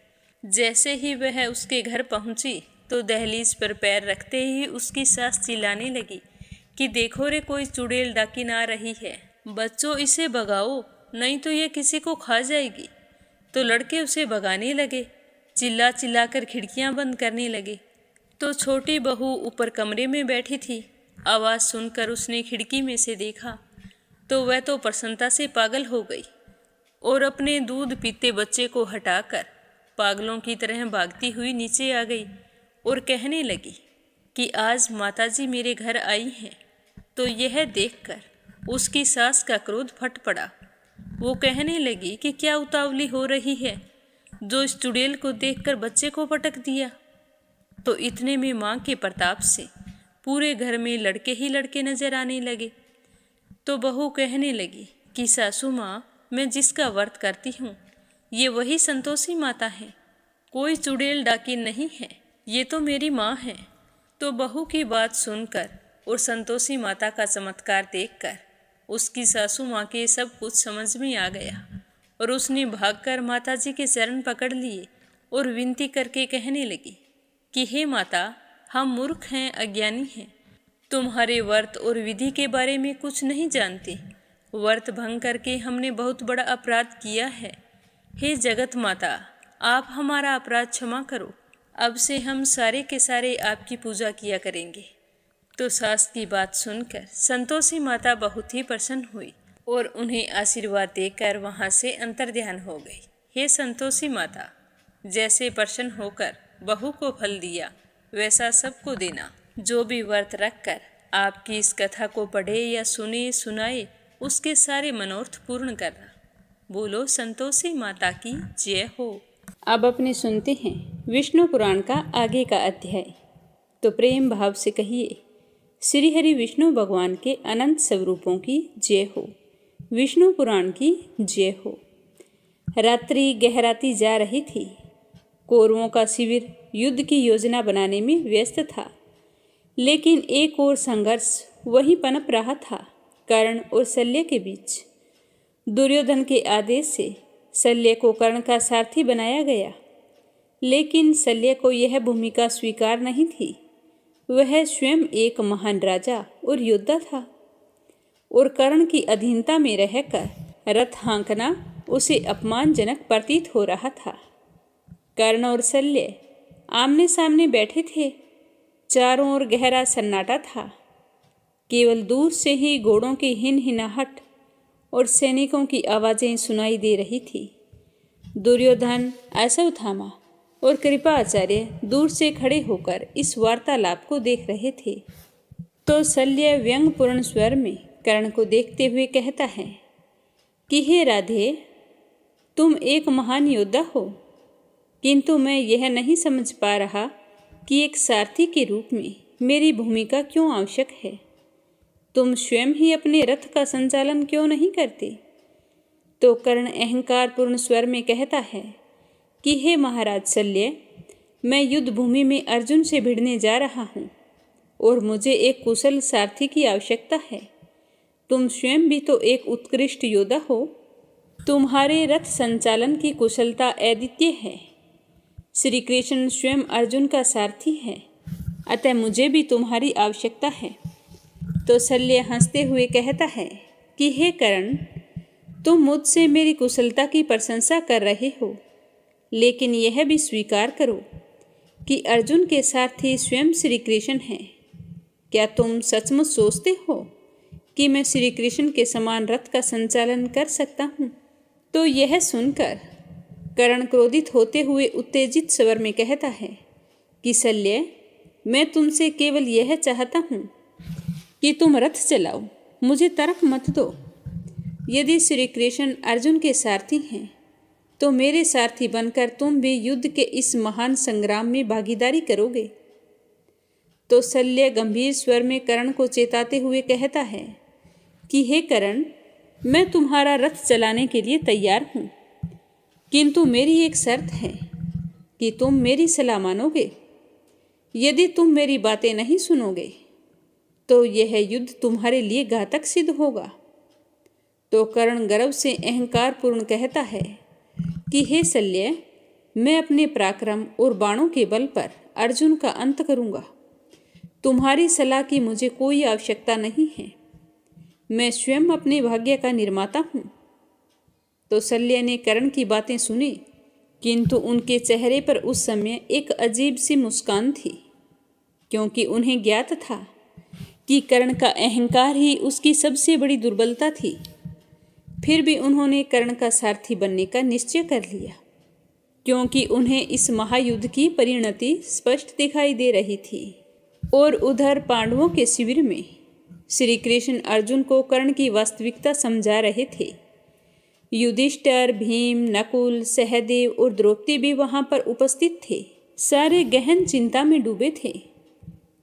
जैसे ही वह उसके घर पहुंची तो दहलीज पर पैर रखते ही उसकी सास चिल्लाने लगी कि देखो रे, कोई चुड़ैल डाकिन आ रही है, बच्चों इसे भगाओ, नहीं तो ये किसी को खा जाएगी। तो लड़के उसे भगाने लगे, चिल्ला चिल्ला कर खिड़कियाँ बंद करने लगे। तो छोटी बहू ऊपर कमरे में बैठी थी। आवाज़ सुनकर उसने खिड़की में से देखा तो वह तो प्रसन्नता से पागल हो गई और अपने दूध पीते बच्चे को हटाकर पागलों की तरह भागती हुई नीचे आ गई और कहने लगी कि आज माताजी मेरे घर आई हैं। तो यह देखकर उसकी सास का क्रोध फट पड़ा। वो कहने लगी कि क्या उतावली हो रही है, जो इस चुड़ैल को देखकर बच्चे को पटक दिया। तो इतने में माँ के प्रताप से पूरे घर में लड़के ही लड़के नजर आने लगे। तो बहू कहने लगी कि सासू माँ, मैं जिसका व्रत करती हूँ ये वही संतोषी माता है, कोई चुड़ैल डाकिन नहीं है, ये तो मेरी माँ है। तो बहू की बात सुनकर और संतोषी माता का चमत्कार देखकर उसकी सासू माँ के सब कुछ समझ में आ गया और उसने भागकर माताजी के चरण पकड़ लिए और विनती करके कहने लगी कि हे माता, हम मूर्ख हैं, अज्ञानी हैं, तुम्हारे व्रत और विधि के बारे में कुछ नहीं जानते। व्रत भंग करके हमने बहुत बड़ा अपराध किया है। हे जगत माता, आप हमारा अपराध क्षमा करो, अब से हम सारे के सारे आपकी पूजा किया करेंगे। तो सास की बात सुनकर संतोषी माता बहुत ही प्रसन्न हुई और उन्हें आशीर्वाद देकर वहाँ से अंतर्ध्यान हो गई। हे संतोषी माता, जैसे प्रसन्न होकर बहू को फल दिया वैसा सबको देना। जो भी व्रत रखकर आपकी इस कथा को पढ़े या सुने सुनाए, उसके सारे मनोरथ पूर्ण करना। बोलो संतोषी माता की जय हो। अब अपने सुनते हैं विष्णु पुराण का आगे का अध्याय। तो प्रेम भाव से कहिए, श्री हरि विष्णु भगवान के अनंत स्वरूपों की जय हो, विष्णु पुराण की जय हो। रात्रि गहराती जा रही थी। कौरवों का शिविर युद्ध की योजना बनाने में व्यस्त था, लेकिन एक और संघर्ष वहीं पनप रहा था, कर्ण और शल्य के बीच। दुर्योधन के आदेश से शल्य को कर्ण का सारथी बनाया गया, लेकिन शल्य को यह भूमिका स्वीकार नहीं थी। वह स्वयं एक महान राजा और योद्धा था और कर्ण की अधीनता में रहकर रथ हाँकना उसे अपमानजनक प्रतीत हो रहा था। कर्ण और शल्य आमने सामने बैठे थे। चारों ओर गहरा सन्नाटा था। केवल दूर से ही घोड़ों की हिनहिनाहट और सैनिकों की आवाज़ें सुनाई दे रही थी। दुर्योधन, अश्वत्थामा और कृपाचार्य दूर से खड़े होकर इस वार्तालाप को देख रहे थे। तो शल्य व्यंग्यपूर्ण स्वर में कर्ण को देखते हुए कहता है कि हे राधे, तुम एक महान योद्धा हो, किंतु मैं यह नहीं समझ पा रहा कि एक सारथी के रूप में मेरी भूमिका क्यों आवश्यक है। तुम स्वयं ही अपने रथ का संचालन क्यों नहीं करते। तो कर्ण अहंकारपूर्ण स्वर में कहता है कि हे महाराज शल्य, मैं युद्ध भूमि में अर्जुन से भिड़ने जा रहा हूँ और मुझे एक कुशल सारथी की आवश्यकता है। तुम स्वयं भी तो एक उत्कृष्ट योद्धा हो। तुम्हारे रथ संचालन की कुशलता अद्वितीय है। श्री कृष्ण स्वयं अर्जुन का सारथी है, अतः मुझे भी तुम्हारी आवश्यकता है। तो शल्य हंसते हुए कहता है कि हे कर्ण, तुम मुझसे मेरी कुशलता की प्रशंसा कर रहे हो, लेकिन यह भी स्वीकार करो कि अर्जुन के सारथी स्वयं श्री कृष्ण हैं। क्या तुम सचमुच सोचते हो कि मैं श्री कृष्ण के समान रथ का संचालन कर सकता हूँ? तो यह सुनकर कर्ण क्रोधित होते हुए उत्तेजित स्वर में कहता है कि शल्य, मैं तुमसे केवल यह चाहता हूँ कि तुम रथ चलाओ, मुझे तरक मत दो। यदि श्री कृष्ण अर्जुन के सारथी हैं तो मेरे सारथी बनकर तुम भी युद्ध के इस महान संग्राम में भागीदारी करोगे। तो शल्य गंभीर स्वर में कर्ण को चेताते हुए कहता है कि हे कर्ण, मैं तुम्हारा रथ चलाने के लिए तैयार हूँ, किंतु मेरी एक शर्त है कि तुम मेरी सलाह मानोगे। यदि तुम मेरी बातें नहीं सुनोगे तो यह युद्ध तुम्हारे लिए घातक सिद्ध होगा। तो कर्ण गर्व से अहंकारपूर्ण कहता है कि हे शल्य, मैं अपने पराक्रम और बाणों के बल पर अर्जुन का अंत करूँगा। तुम्हारी सलाह की मुझे कोई आवश्यकता नहीं है। मैं स्वयं अपने भाग्य का निर्माता हूँ। तो शल्य ने कर्ण की बातें सुनी, किंतु उनके चेहरे पर उस समय एक अजीब सी मुस्कान थी, क्योंकि उन्हें ज्ञात था कि कर्ण का अहंकार ही उसकी सबसे बड़ी दुर्बलता थी। फिर भी उन्होंने कर्ण का सारथी बनने का निश्चय कर लिया, क्योंकि उन्हें इस महायुद्ध की परिणति स्पष्ट दिखाई दे रही थी। और उधर पांडवों के शिविर में श्री कृष्ण अर्जुन को कर्ण की वास्तविकता समझा रहे थे। युधिष्ठिर, भीम, नकुल, सहदेव और द्रौपदी भी वहां पर उपस्थित थे। सारे गहन चिंता में डूबे थे,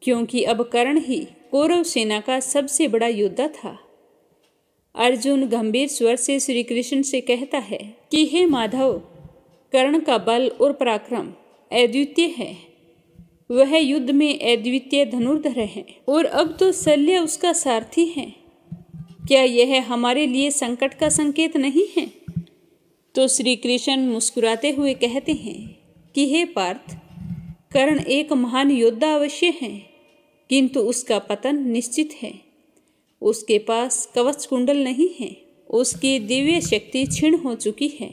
क्योंकि अब कर्ण ही कौरव सेना का सबसे बड़ा योद्धा था। अर्जुन गंभीर स्वर से श्री कृष्ण से कहता है कि हे माधव, कर्ण का बल और पराक्रम अद्वितीय है। वह युद्ध में अद्वितीय धनुर्धर है और अब तो शल्य उसका सारथी है। क्या यह हमारे लिए संकट का संकेत नहीं है? तो श्री कृष्ण मुस्कुराते हुए कहते हैं कि हे पार्थ, कर्ण एक महान योद्धा अवश्य है, किंतु उसका पतन निश्चित है। उसके पास कवच कुंडल नहीं है, उसकी दिव्य शक्ति क्षीण हो चुकी है,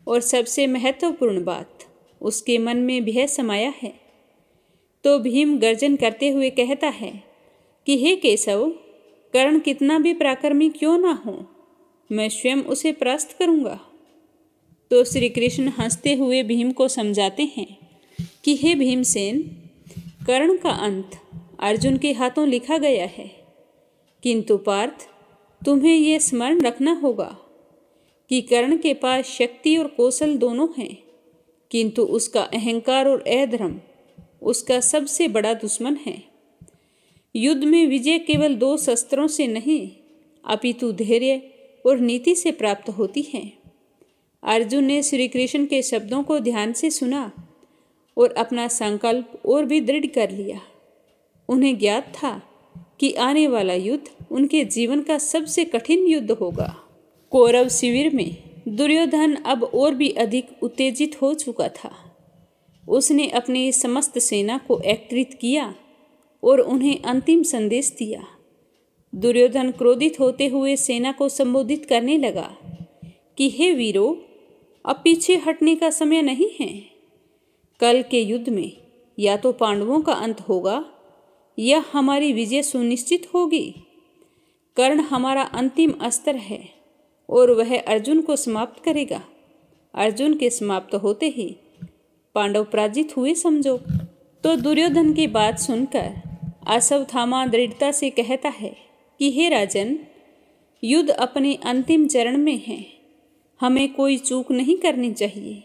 और सबसे महत्वपूर्ण बात, उसके मन में भय समाया है। तो भीम गर्जन करते हुए कहता है कि हे केशव, कर्ण कितना भी पराक्रमी क्यों ना हो, मैं स्वयं उसे परास्त करूंगा। तो श्री कृष्ण हंसते हुए भीम को समझाते हैं कि हे भीमसेन, कर्ण का अंत अर्जुन के हाथों लिखा गया है, किंतु पार्थ, तुम्हें यह स्मरण रखना होगा कि कर्ण के पास शक्ति और कौशल दोनों हैं, किंतु उसका अहंकार और अधर्म उसका सबसे बड़ा दुश्मन है। युद्ध में विजय केवल 2 शस्त्रों से नहीं, अपितु धैर्य और नीति से प्राप्त होती है। अर्जुन ने श्री कृष्ण के शब्दों को ध्यान से सुना और अपना संकल्प और भी दृढ़ कर लिया। उन्हें ज्ञात था कि आने वाला युद्ध उनके जीवन का सबसे कठिन युद्ध होगा। कौरव शिविर में दुर्योधन अब और भी अधिक उत्तेजित हो चुका था। उसने अपनी समस्त सेना को एकत्रित किया और उन्हें अंतिम संदेश दिया। दुर्योधन क्रोधित होते हुए सेना को संबोधित करने लगा कि हे वीरों, अब पीछे हटने का समय नहीं है। कल के युद्ध में या तो पांडवों का अंत होगा यह हमारी विजय सुनिश्चित होगी। कर्ण हमारा अंतिम अस्त्र है और वह अर्जुन को समाप्त करेगा। अर्जुन के समाप्त होते ही पांडव पराजित हुए समझो। तो दुर्योधन की बात सुनकर अश्वत्थामा दृढ़ता से कहता है कि हे राजन, युद्ध अपने अंतिम चरण में है, हमें कोई चूक नहीं करनी चाहिए।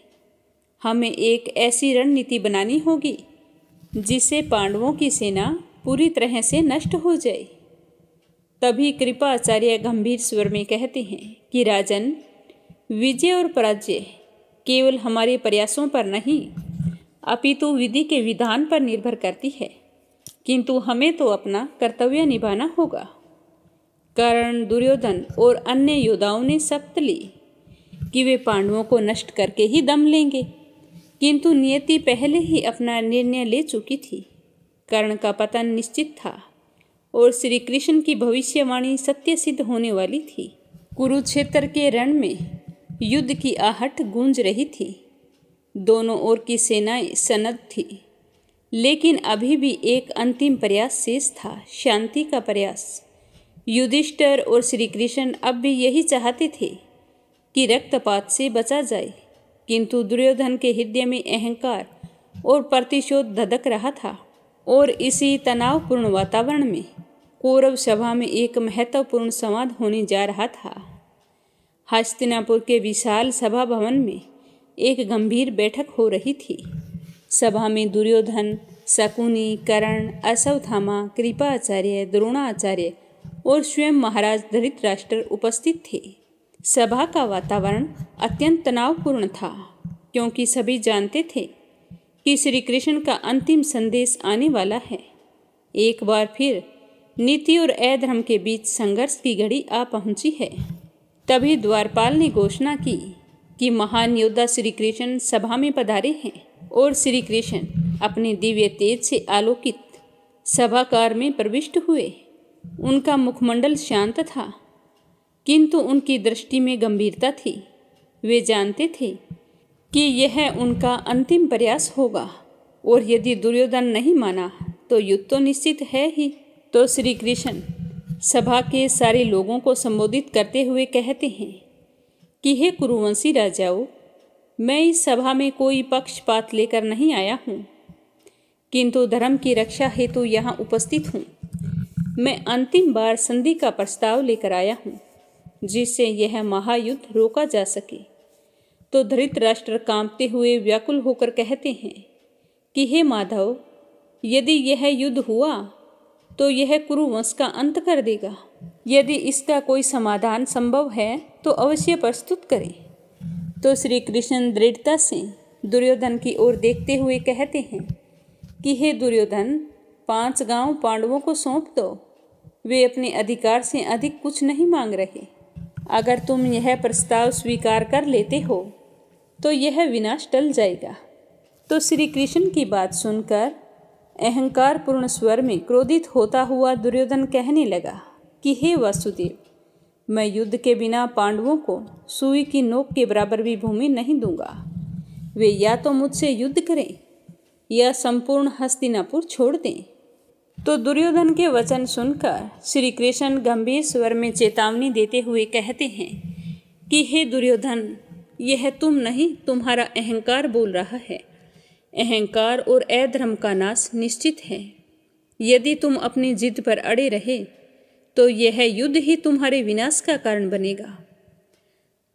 हमें एक ऐसी रणनीति बनानी होगी जिससे पांडवों की सेना पूरी तरह से नष्ट हो जाए। तभी कृपाचार्य गंभीर स्वर में कहते हैं कि राजन, विजय और पराजय केवल हमारे प्रयासों पर नहीं अपितु विधि के विधान पर निर्भर करती है, किंतु हमें तो अपना कर्तव्य निभाना होगा। कर्ण, दुर्योधन और अन्य योद्धाओं ने शपथ ली कि वे पांडवों को नष्ट करके ही दम लेंगे, किंतु नियति पहले ही अपना निर्णय ले चुकी थी। कर्ण का पतन निश्चित था और श्री कृष्ण की भविष्यवाणी सत्य सिद्ध होने वाली थी। कुरुक्षेत्र के रण में युद्ध की आहट गूंज रही थी। दोनों ओर की सेनाएं सन्नद्ध थी, लेकिन अभी भी एक अंतिम प्रयास शेष था, शांति का प्रयास। युधिष्ठिर और श्री कृष्ण अब भी यही चाहते थे कि रक्तपात से बचा जाए, किंतु दुर्योधन के हृदय में अहंकार और प्रतिशोध धधक रहा था। और इसी तनावपूर्ण वातावरण में कौरव सभा में एक महत्वपूर्ण संवाद होने जा रहा था। हस्तिनापुर के विशाल सभा भवन में एक गंभीर बैठक हो रही थी। सभा में दुर्योधन, शकुनी, कर्ण, अश्वत्थामा, कृपाचार्य, द्रोणाचार्य और स्वयं महाराज धृतराष्ट्र उपस्थित थे। सभा का वातावरण अत्यंत तनावपूर्ण था, क्योंकि सभी जानते थे कि श्री कृष्ण का अंतिम संदेश आने वाला है। एक बार फिर नीति और अधर्म के बीच संघर्ष की घड़ी आ पहुंची है। तभी द्वारपाल ने घोषणा की कि महान योद्धा श्री कृष्ण सभा में पधारे हैं। और श्री कृष्ण अपने दिव्य तेज से आलोकित सभागार में प्रविष्ट हुए। उनका मुखमंडल शांत था, किंतु उनकी दृष्टि में गंभीरता थी। वे जानते थे कि यह उनका अंतिम प्रयास होगा, और यदि दुर्योधन नहीं माना तो युद्ध तो निश्चित है ही। तो श्री कृष्ण सभा के सारे लोगों को संबोधित करते हुए कहते हैं कि हे कुरुवंशी राजाओं, मैं इस सभा में कोई पक्षपात लेकर नहीं आया हूँ, किंतु धर्म की रक्षा हेतु यहाँ उपस्थित हूँ। मैं अंतिम बार संधि का प्रस्ताव लेकर आया हूँ, जिससे यह महायुद्ध रोका जा सके। तो धृतराष्ट्र कांपते हुए व्याकुल होकर कहते हैं कि हे माधव, यदि यह युद्ध हुआ तो यह कुरुवंश का अंत कर देगा। यदि इसका कोई समाधान संभव है तो अवश्य प्रस्तुत करें। तो श्री कृष्ण दृढ़ता से दुर्योधन की ओर देखते हुए कहते हैं कि हे दुर्योधन, 5 गांव पांडवों को सौंप दो। वे अपने अधिकार से अधिक कुछ नहीं मांग रहे। अगर तुम यह प्रस्ताव स्वीकार कर लेते हो तो यह विनाश टल जाएगा। तो श्री कृष्ण की बात सुनकर अहंकारपूर्ण स्वर में क्रोधित होता हुआ दुर्योधन कहने लगा कि हे वासुदेव, मैं युद्ध के बिना पांडवों को सुई की नोक के बराबर भी भूमि नहीं दूंगा। वे या तो मुझसे युद्ध करें या संपूर्ण हस्तिनापुर छोड़ दें। तो दुर्योधन के वचन सुनकर श्री कृष्ण गंभीर स्वर में चेतावनी देते हुए कहते हैं कि हे दुर्योधन, यह तुम नहीं, तुम्हारा अहंकार बोल रहा है। अहंकार और अधर्म का नाश निश्चित है। यदि तुम अपनी जिद पर अड़े रहे तो यह युद्ध ही तुम्हारे विनाश का कारण बनेगा।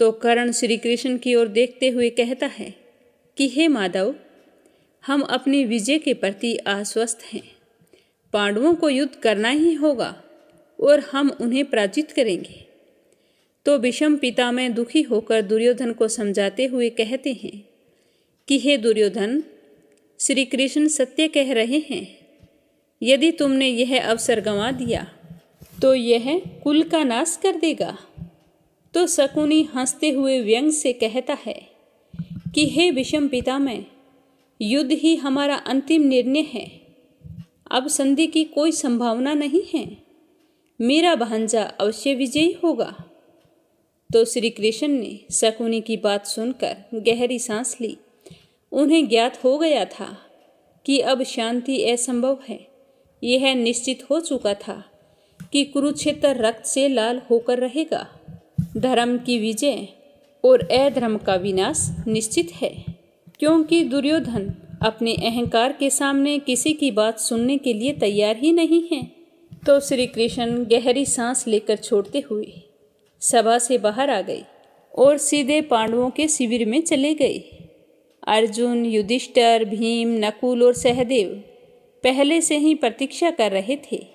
तो कर्ण श्री कृष्ण की ओर देखते हुए कहता है कि हे माधव, हम अपनी विजय के प्रति आश्वस्त हैं। पांडवों को युद्ध करना ही होगा और हम उन्हें पराजित करेंगे। तो भीष्म पितामह दुखी होकर दुर्योधन को समझाते हुए कहते हैं कि हे दुर्योधन, श्री कृष्ण सत्य कह रहे हैं। यदि तुमने यह अवसर गंवा दिया तो यह कुल का नाश कर देगा। तो शकुनी हंसते हुए व्यंग से कहता है कि हे भीष्म पितामह, युद्ध ही हमारा अंतिम निर्णय है। अब संधि की कोई संभावना नहीं है। मेरा भांजा अवश्य विजयी होगा। तो श्री कृष्ण ने शकुनी की बात सुनकर गहरी सांस ली। उन्हें ज्ञात हो गया था कि अब शांति असंभव है, यह निश्चित हो चुका था कि कुरुक्षेत्र रक्त से लाल होकर रहेगा। धर्म की विजय और अधर्म का विनाश निश्चित है, क्योंकि दुर्योधन अपने अहंकार के सामने किसी की बात सुनने के लिए तैयार ही नहीं है। तो श्री कृष्ण गहरी सांस लेकर छोड़ते हुए सभा से बाहर आ गए और सीधे पांडवों के शिविर में चले गए। अर्जुन, युधिष्ठिर, भीम, नकुल और सहदेव पहले से ही प्रतीक्षा कर रहे थे।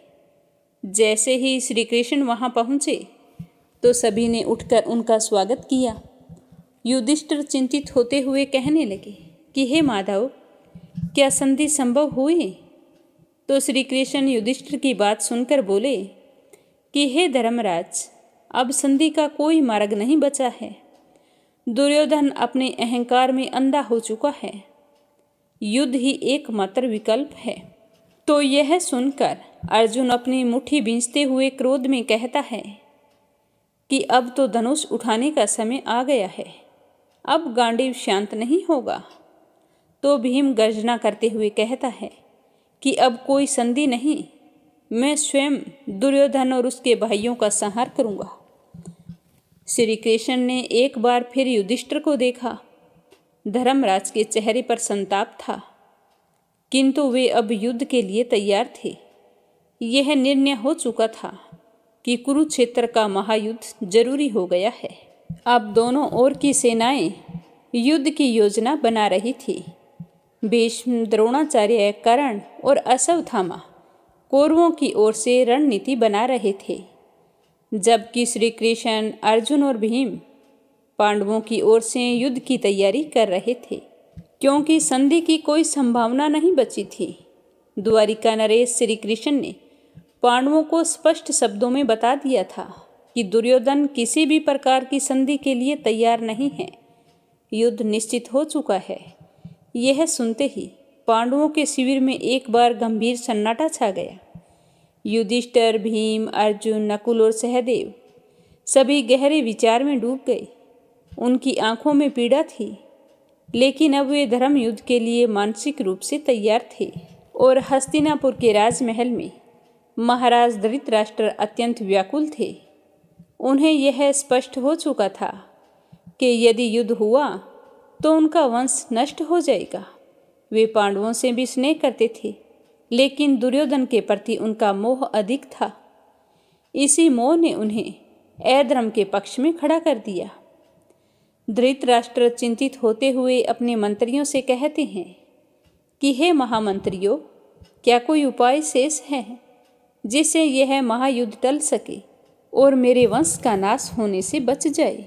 जैसे ही श्री कृष्ण वहां पहुंचे तो सभी ने उठकर उनका स्वागत किया। युधिष्ठिर चिंतित होते हुए कहने लगे कि हे माधव, क्या संधि संभव हुई? तो श्री कृष्ण युधिष्ठिर की बात सुनकर बोले कि हे धर्मराज, अब संधि का कोई मार्ग नहीं बचा है। दुर्योधन अपने अहंकार में अंधा हो चुका है। युद्ध ही एकमात्र विकल्प है। तो यह सुनकर अर्जुन अपनी मुट्ठी भींचते हुए क्रोध में कहता है कि अब तो धनुष उठाने का समय आ गया है, अब गांडीव शांत नहीं होगा। तो भीम गर्जना करते हुए कहता है कि अब कोई संधि नहीं, मैं स्वयं दुर्योधन और उसके भाइयों का संहार करूंगा। श्री कृष्ण ने एक बार फिर युधिष्ठिर को देखा। धर्मराज के चेहरे पर संताप था, किंतु वे अब युद्ध के लिए तैयार थे। यह निर्णय हो चुका था कि कुरुक्षेत्र का महायुद्ध जरूरी हो गया है। अब दोनों ओर की सेनाएं युद्ध की योजना बना रही थी। भीष्म, द्रोणाचार्य, कर्ण और अश्वत्थामा कौरवों की ओर से रणनीति बना रहे थे, जबकि श्री कृष्ण, अर्जुन और भीम पांडवों की ओर से युद्ध की तैयारी कर रहे थे, क्योंकि संधि की कोई संभावना नहीं बची थी। द्वारिका नरेश श्री कृष्ण ने पांडवों को स्पष्ट शब्दों में बता दिया था कि दुर्योधन किसी भी प्रकार की संधि के लिए तैयार नहीं है। युद्ध निश्चित हो चुका है। यह सुनते ही पांडवों के शिविर में एक बार गंभीर सन्नाटा छा गया। युधिष्ठिर, भीम, अर्जुन, नकुल और सहदेव सभी गहरे विचार में डूब गए। उनकी आंखों में पीड़ा थी, लेकिन अब वे धर्म युद्ध के लिए मानसिक रूप से तैयार थे। और हस्तिनापुर के राजमहल में महाराज धृतराष्ट्र अत्यंत व्याकुल थे। उन्हें यह स्पष्ट हो चुका था कि यदि युद्ध हुआ तो उनका वंश नष्ट हो जाएगा। वे पांडवों से भी स्नेह करते थे, लेकिन दुर्योधन के प्रति उनका मोह अधिक था। इसी मोह ने उन्हें अधर्म के पक्ष में खड़ा कर दिया। धृतराष्ट्र चिंतित होते हुए अपने मंत्रियों से कहते हैं कि हे महामंत्रियों, क्या कोई उपाय शेष है जिससे यह महायुद्ध टल सके और मेरे वंश का नाश होने से बच जाए?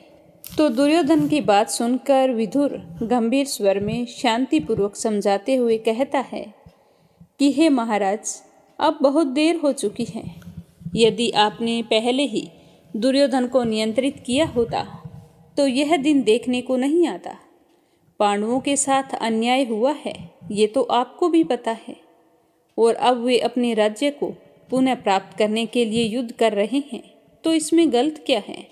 तो दुर्योधन की बात सुनकर विदुर गंभीर स्वर में शांतिपूर्वक समझाते हुए कहता है कि हे महाराज, अब बहुत देर हो चुकी है। यदि आपने पहले ही दुर्योधन को नियंत्रित किया होता तो यह दिन देखने को नहीं आता। पांडवों के साथ अन्याय हुआ है, ये तो आपको भी पता है, और अब वे अपने राज्य को पुनः प्राप्त करने के लिए युद्ध कर रहे हैं, तो इसमें गलत क्या है?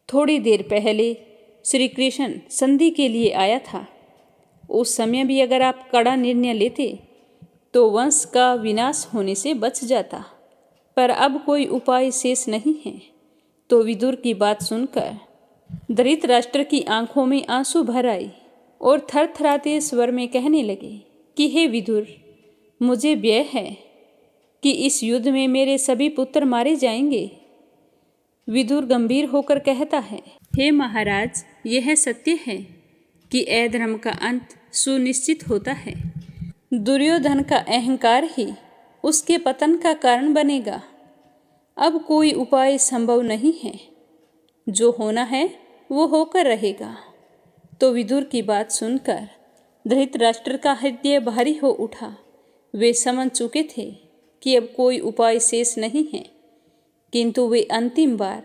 थोड़ी देर पहले श्री कृष्ण संधि के लिए आया था। उस समय भी अगर आप कड़ा निर्णय लेते तो वंश का विनाश होने से बच जाता, पर अब कोई उपाय शेष नहीं है। तो विदुर की बात सुनकर धृतराष्ट्र की आंखों में आंसू भर आए और थरथराते स्वर में कहने लगे कि हे विदुर, मुझे भय है कि इस युद्ध में मेरे सभी पुत्र मारे जाएंगे। विदुर गंभीर होकर कहता है, हे महाराज, यह सत्य है कि अधर्म का अंत सुनिश्चित होता है। दुर्योधन का अहंकार ही उसके पतन का कारण बनेगा। अब कोई उपाय संभव नहीं है, जो होना है वो होकर रहेगा। तो विदुर की बात सुनकर धृतराष्ट्र का हृदय भारी हो उठा। वे समझ चुके थे कि अब कोई उपाय शेष नहीं है, किंतु वे अंतिम बार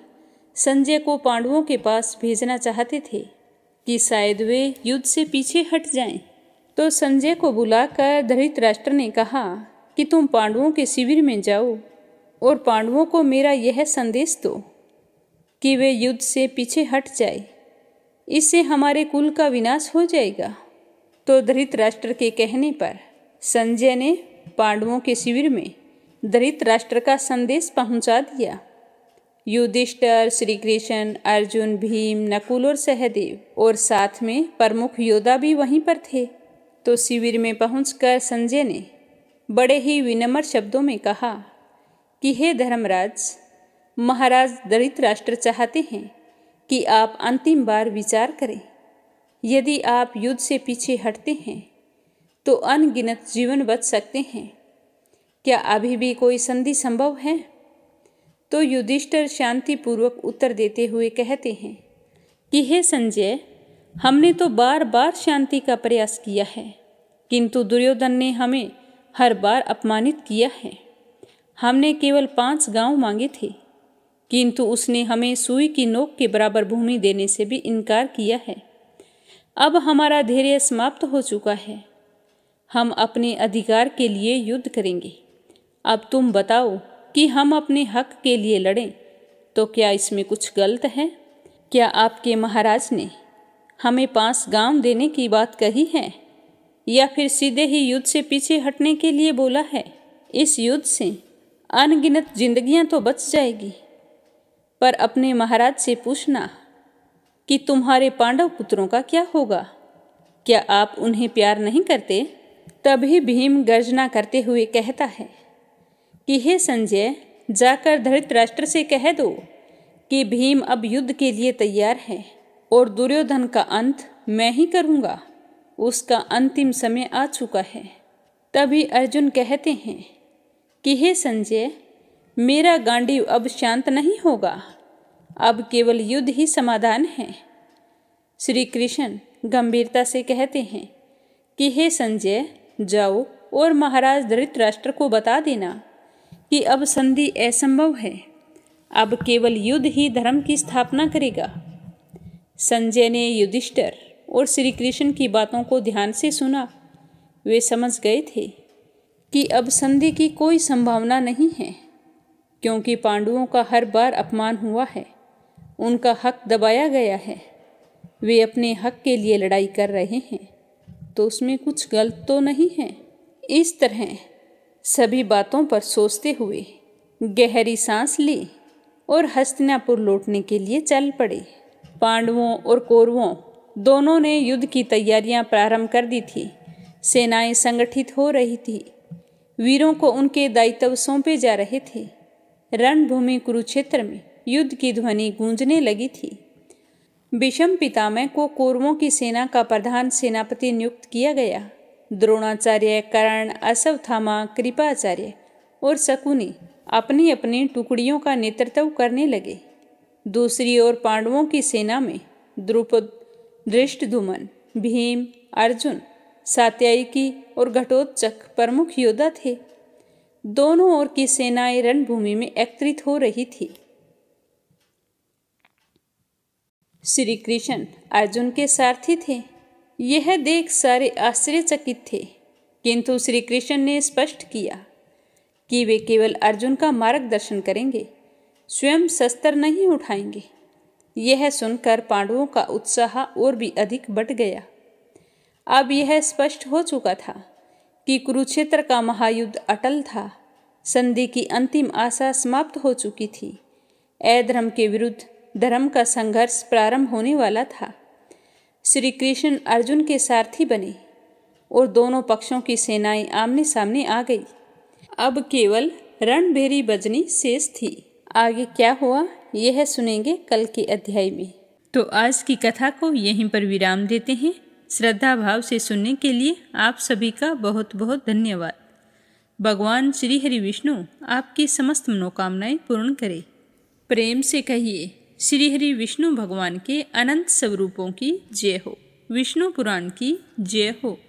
संजय को पांडवों के पास भेजना चाहते थे कि शायद वे युद्ध से पीछे हट जाएं। तो संजय को बुलाकर धृतराष्ट्र ने कहा कि तुम पांडवों के शिविर में जाओ और पांडवों को मेरा यह संदेश दो कि वे युद्ध से पीछे हट जाए, इससे हमारे कुल का विनाश हो जाएगा। तो धृतराष्ट्र के कहने पर संजय ने पांडवों के शिविर में धृतराष्ट्र का संदेश पहुंचा दिया। युधिष्ठिर, श्री कृष्ण, अर्जुन, भीम, नकुल और सहदेव और साथ में प्रमुख योद्धा भी वहीं पर थे। तो शिविर में पहुंचकर संजय ने बड़े ही विनम्र शब्दों में कहा कि हे धर्मराज, महाराज धृतराष्ट्र चाहते हैं कि आप अंतिम बार विचार करें। यदि आप युद्ध से पीछे हटते हैं तो अनगिनत जीवन बच सकते हैं। क्या अभी भी कोई संधि संभव है? तो युधिष्ठिर शांतिपूर्वक उत्तर देते हुए कहते हैं कि हे संजय, हमने तो बार बार शांति का प्रयास किया है, किंतु दुर्योधन ने हमें हर बार अपमानित किया है। हमने केवल 5 गांव मांगे थे, किंतु उसने हमें सुई की नोक के बराबर भूमि देने से भी इनकार किया है। अब हमारा धैर्य समाप्त हो चुका है। हम अपने अधिकार के लिए युद्ध करेंगे। अब तुम बताओ कि हम अपने हक के लिए लड़ें तो क्या इसमें कुछ गलत है? क्या आपके महाराज ने हमें 5 गांव देने की बात कही है या फिर सीधे ही युद्ध से पीछे हटने के लिए बोला है? इस युद्ध से अनगिनत जिंदगियां तो बच जाएगी, पर अपने महाराज से पूछना कि तुम्हारे पांडव पुत्रों का क्या होगा। क्या आप उन्हें प्यार नहीं करते? तभी भीम गर्जना करते हुए कहता है कि हे संजय, जाकर धृतराष्ट्र से कह दो कि भीम अब युद्ध के लिए तैयार है और दुर्योधन का अंत मैं ही करूँगा। उसका अंतिम समय आ चुका है। तभी अर्जुन कहते हैं कि हे संजय, मेरा गांडीव अब शांत नहीं होगा। अब केवल युद्ध ही समाधान है। श्री कृष्ण गंभीरता से कहते हैं कि हे संजय, जाओ और महाराज धृतराष्ट्र को बता देना कि अब संधि असंभव है। अब केवल युद्ध ही धर्म की स्थापना करेगा। संजय ने युधिष्ठिर और श्री कृष्ण की बातों को ध्यान से सुना। वे समझ गए थे कि अब संधि की कोई संभावना नहीं है, क्योंकि पांडवों का हर बार अपमान हुआ है, उनका हक दबाया गया है। वे अपने हक के लिए लड़ाई कर रहे हैं, तो उसमें कुछ गलत तो नहीं है। इस तरह सभी बातों पर सोचते हुए गहरी सांस ली और हस्तिनापुर लौटने के लिए चल पड़े। पांडवों और कौरवों दोनों ने युद्ध की तैयारियां प्रारंभ कर दी थी। सेनाएं संगठित हो रही थी। वीरों को उनके दायित्व सौंपे जा रहे थे। रणभूमि कुरुक्षेत्र में युद्ध की ध्वनि गूंजने लगी थी। भीष्म पितामह को कौरवों की सेना का प्रधान सेनापति नियुक्त किया गया। द्रोणाचार्य, कर्ण, अश्वत्थामा, कृपाचार्य और शकुनी अपनी अपनी टुकड़ियों का नेतृत्व करने लगे। दूसरी ओर पांडवों की सेना में द्रुपद, धृष्टद्युम्न, भीम, अर्जुन, सात्यकी और घटोत्कच प्रमुख योद्धा थे। दोनों ओर की सेनाएं रणभूमि में एकत्रित हो रही थी। श्री कृष्ण अर्जुन के सारथी थे। यह देख सारे आश्चर्यचकित थे, किंतु श्री कृष्ण ने स्पष्ट किया कि वे केवल अर्जुन का मार्गदर्शन करेंगे, स्वयं शस्त्र नहीं उठाएंगे। यह सुनकर पांडवों का उत्साह और भी अधिक बढ़ गया। अब यह स्पष्ट हो चुका था कि कुरुक्षेत्र का महायुद्ध अटल था। संधि की अंतिम आशा समाप्त हो चुकी थी। अधर्म के विरुद्ध धर्म का संघर्ष प्रारंभ होने वाला था। श्री कृष्ण अर्जुन के सारथी बने और दोनों पक्षों की सेनाएं आमने सामने आ गई। अब केवल रणभेरी बजनी शेष थी। आगे क्या हुआ यह सुनेंगे कल के अध्याय में। तो आज की कथा को यहीं पर विराम देते हैं। श्रद्धा भाव से सुनने के लिए आप सभी का बहुत बहुत धन्यवाद। भगवान श्री हरि विष्णु आपकी समस्त मनोकामनाएं पूर्ण करे। प्रेम से कहिए श्री हरि विष्णु भगवान के अनंत स्वरूपों की जय हो। विष्णु पुराण की जय हो।